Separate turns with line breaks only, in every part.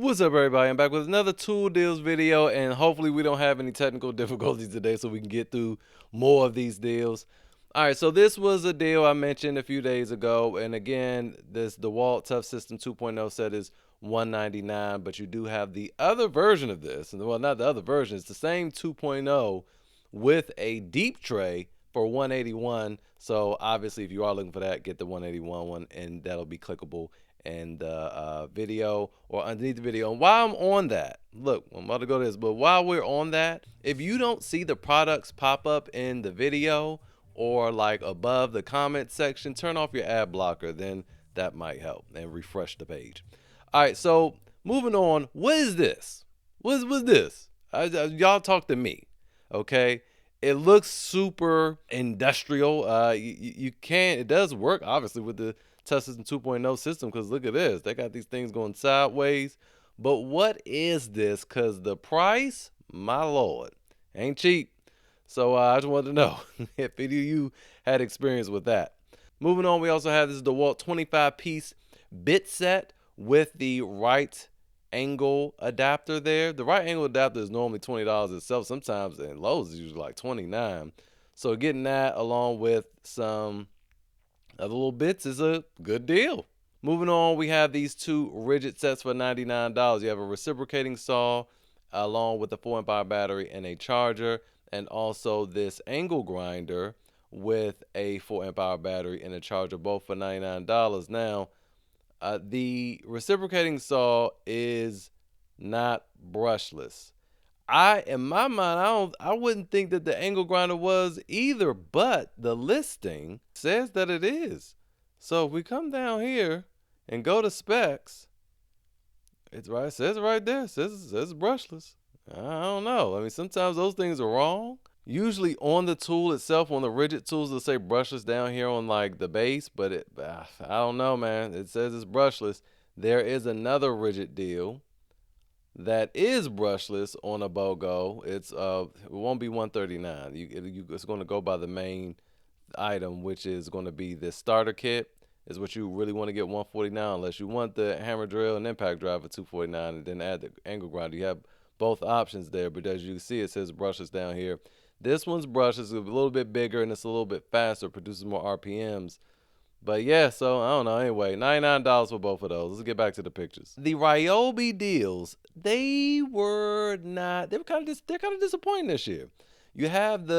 What's up, everybody? I'm back with another tool deals video, and hopefully we don't have any technical difficulties today so we can get through more of these deals. All right, so this was a deal I mentioned a few days ago, and again, this DeWALT Tough System 2.0 set is $199, but you do have the other version of this, and well, not the other version, it's the same 2.0 with a deep tray for $181. So obviously, if you are looking for that, get the $181 one, and that'll be clickable and video or underneath the video. And while I'm on that, look, I'm about to go to this, but while we're on that, if you don't see the products pop up in the video or like above the comment section, turn off your ad blocker, then that might help, and refresh the page. All right, so moving on, what is this? What's this? Y'all talk to me, okay? It looks super industrial. You can't, it does work obviously with the Tough System 2.0 system, because look at this, they got these things going sideways. But what is this? Because the price, my lord, ain't cheap. So I just wanted to know if any of you had experience with that. Moving on, we also have this DeWALT 25-piece bit set with the right angle adapter there. The right angle adapter is normally $20 itself. Sometimes in Lowe's it's usually like $29. So getting that along with some other little bits is a good deal. Moving on, we have these two rigid sets for $99. You have a reciprocating saw along with a 4-amp-hour battery and a charger, and also this angle grinder with a 4-amp-hour battery and a charger, both for $99. Now, the reciprocating saw is not brushless. In my mind, I wouldn't think that the angle grinder was either, but the listing says that it is. So if we come down here and go to specs, it says right there, it says brushless. I don't know. I mean, sometimes those things are wrong. Usually on the tool itself, on the rigid tools, they'll say brushless down here on like the base, but I don't know, man. It says it's brushless. There is another rigid deal that is brushless on a BOGO. It won't be $139. It's going to go by the main item, which is going to be the starter kit. Is what you really want to get $149, unless you want the hammer drill and impact drive for $249, and then add the angle grinder. You have both options there, but as you can see, it says brushless down here. This one's brushless, it's a little bit bigger and it's a little bit faster, produces more RPMs. But yeah, so I don't know. Anyway, $99 for both of those. Let's get back to the pictures. The Ryobi deals, they're kind of disappointing this year. You have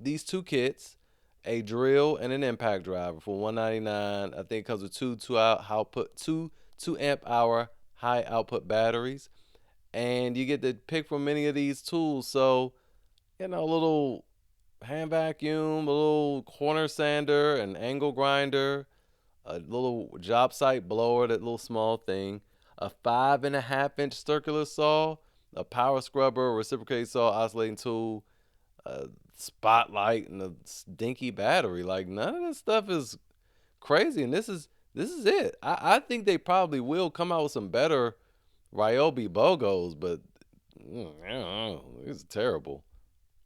these two kits, a drill and an impact driver for $199. I think it comes with two 2-amp-hour high output batteries, and you get to pick from many of these tools. So, a little hand vacuum, a little corner sander, an angle grinder, a little job site blower, that little small thing, a 5.5-inch circular saw, a power scrubber, a reciprocating saw, oscillating tool, a spotlight, and a dinky battery. Like, none of this stuff is crazy, and this is it. I think they probably will come out with some better Ryobi BOGOs, but I don't know, it's terrible.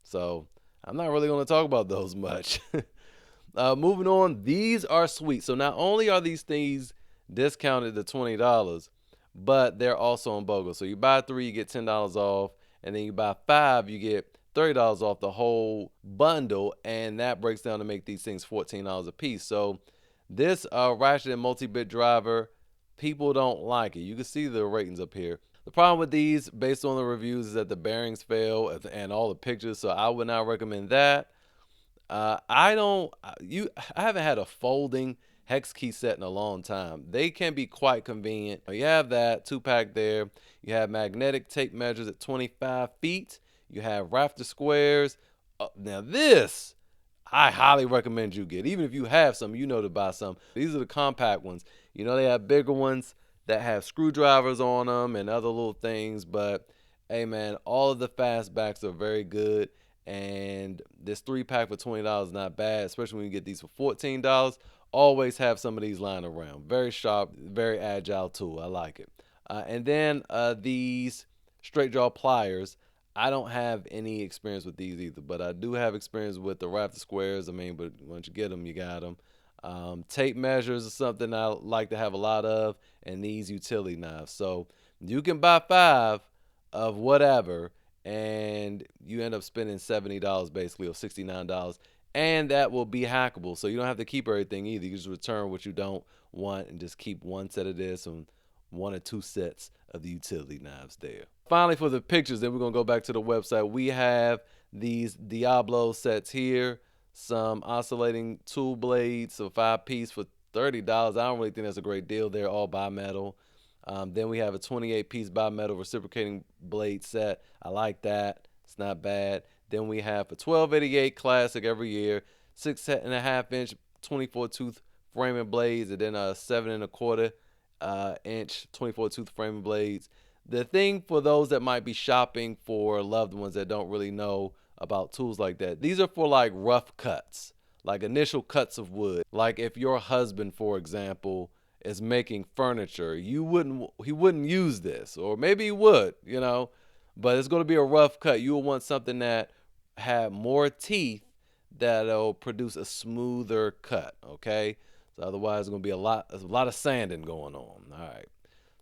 So I'm not really going to talk about those much. Moving on, these are sweet. So not only are these things discounted to $20, but they're also on BOGO. So you buy 3, you get $10 off, and then you buy 5, you get $30 off the whole bundle, and that breaks down to make these things $14 a piece. So this ratchet and multi-bit driver, people don't like it. You can see the ratings up here. The problem with these, based on the reviews, is that the bearings fail and all the pictures, so I would not recommend that. I haven't had a folding hex key set in a long time. They can be quite convenient. You have that 2-pack there. You have magnetic tape measures at 25 feet. You have rafter squares. Now this, I highly recommend you get. Even if you have some, to buy some. These are the compact ones. They have bigger ones that have screwdrivers on them and other little things, but hey man, all of the fastbacks are very good, and this 3-pack for $20 is not bad, especially when you get these for $14. Always have some of these lying around. Very sharp, very agile tool. I like it. And then these straight jaw pliers, I don't have any experience with these either, but I do have experience with the rafter squares. But once you get them, you got them. Tape measures is something I like to have a lot of, and these utility knives. So You can buy 5 of whatever, and you end up spending $70 basically, or $69, and that will be hackable. So you don't have to keep everything either. You just return what you don't want and just keep one set of this and 1 or 2 sets of the utility knives there. Finally, for the pictures, then we're gonna go back to the website. We have these Diablo sets here, some oscillating tool blades, so 5-piece for $30. I don't really think that's a great deal. They're all bimetal. Then we have a 28-piece bimetal reciprocating blade set. I like that. It's not bad. Then we have a 1288 classic every year, 6.5-inch 24-tooth framing blades, and then a 7.25-inch 24-tooth framing blades. The thing for those that might be shopping for loved ones that don't really know about tools like that, these are for like rough cuts, like initial cuts of wood. Like if your husband, for example, is making furniture, he wouldn't use this, or maybe he would, but it's going to be a rough cut. You will want something that had more teeth that'll produce a smoother cut. Okay, so otherwise it's going to be a lot of sanding going on. All right,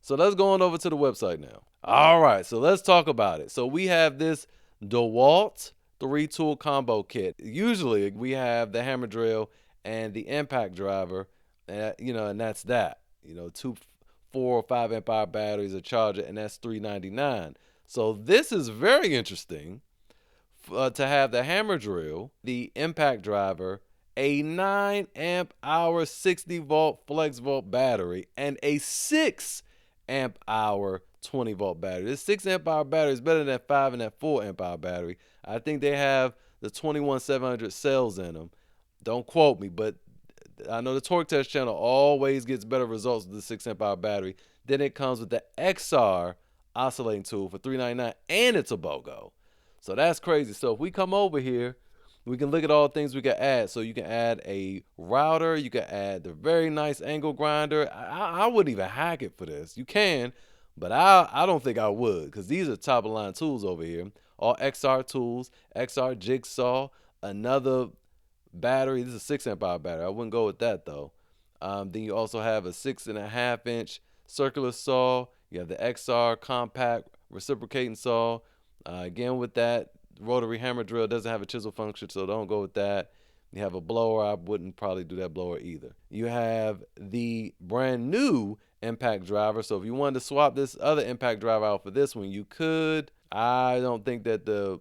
so let's go on over to the website now. All right, so let's talk about it. So we have this DeWALT 3-tool combo kit. Usually we have the hammer drill and the impact driver, and that's that. 2 4 or 5 amp hour batteries, a charger, and that's $3.99. So this is very interesting to have the hammer drill, the impact driver, a 9 amp hour 60 volt flex volt battery, and a 6 amp hour 20 volt battery. This 6 amp hour battery is better than that 5 and that 4 amp hour battery. I think they have the 21700 cells in them. Don't quote me, but I know the Torque Test channel always gets better results with the 6 amp hour battery. Then it comes with the XR oscillating tool for $3.99, and it's a BOGO. So that's crazy. So if we come over here, we can look at all the things we can add. So you can add a router. You can add the very nice angle grinder. I wouldn't even hack it for this. You can, but I don't think I would, because these are top of line tools over here. All XR tools, XR jigsaw, another battery. This is a 6 amp hour battery. I wouldn't go with that though. Then you also have a 6.5-inch circular saw. You have the XR compact reciprocating saw. Again, with that rotary hammer drill, doesn't have a chisel function, so don't go with that. You have a blower. I wouldn't probably do that blower either. You have the brand new impact driver. So if you wanted to swap this other impact driver out for this one, you could. I don't think that the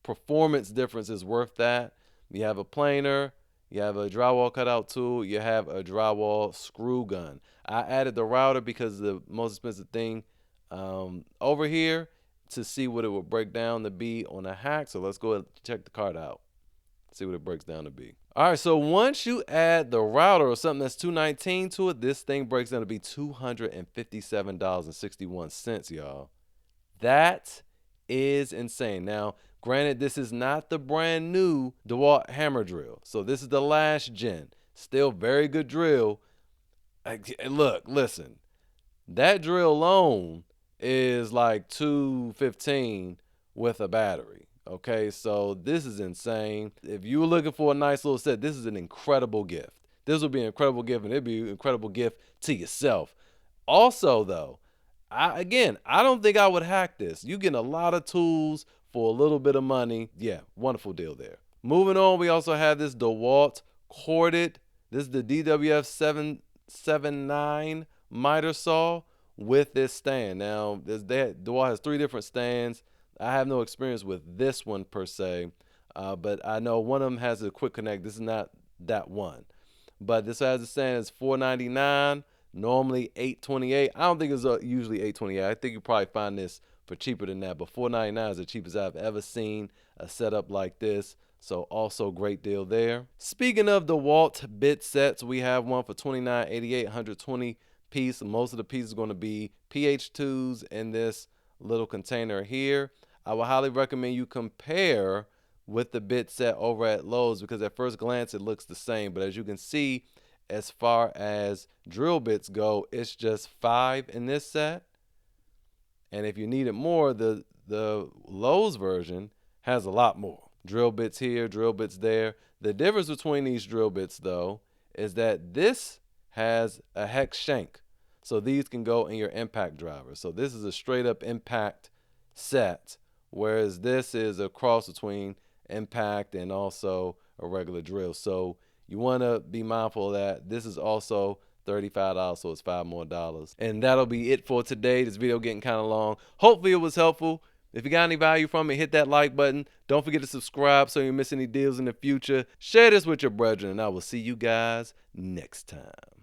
performance difference is worth that. You have a planer, you have a drywall cutout tool, you have a drywall screw gun. I added the router because the most expensive thing over here to see what it would break down to be on a hack. So let's go ahead and check the card out, see what it breaks down to be. All right, so once you add the router or something that's $219 to it, this thing breaks down to be $257.61, y'all. That is insane. Now, granted, this is not the brand new DeWALT hammer drill. So this is the last gen. Still very good drill. Look, listen. That drill alone is like $215 with a battery. Okay, so this is insane. If you were looking for a nice little set, this is an incredible gift. This would be an incredible gift, and it'd be an incredible gift to yourself. Also, though, I don't think I would hack this. You getting a lot of tools for a little bit of money. Yeah, wonderful deal there. Moving on, we also have this DeWALT corded. This is the DWF 779 miter saw with this stand. Now, DeWALT has 3 different stands. I have no experience with this one per se, but I know one of them has a quick connect. This is not that one. But this has a stand. It's $4.99. Normally $8.28. I don't think it's usually $8.28. I think you probably find this for cheaper than that. But $4.99 is the cheapest I've ever seen a setup like this. So also great deal there. Speaking of the DeWALT bit sets, we have one for $29.88, 120 piece. Most of the pieces are going to be PH2s in this little container here. I would highly recommend you compare with the bit set over at Lowe's, because at first glance it looks the same, but as you can see, as far as drill bits go, it's just 5 in this set. And if you needed more, the Lowe's version has a lot more. Drill bits here, drill bits there. The difference between these drill bits, though, is that this has a hex shank. So these can go in your impact driver. So this is a straight up impact set, whereas this is a cross between impact and also a regular drill. So you want to be mindful of that. This is also $35, so it's $5 more. And that'll be it for today. This video getting kind of long. Hopefully it was helpful. If you got any value from it, hit that like button. Don't forget to subscribe so you don't miss any deals in the future. Share this with your brethren, and I will see you guys next time.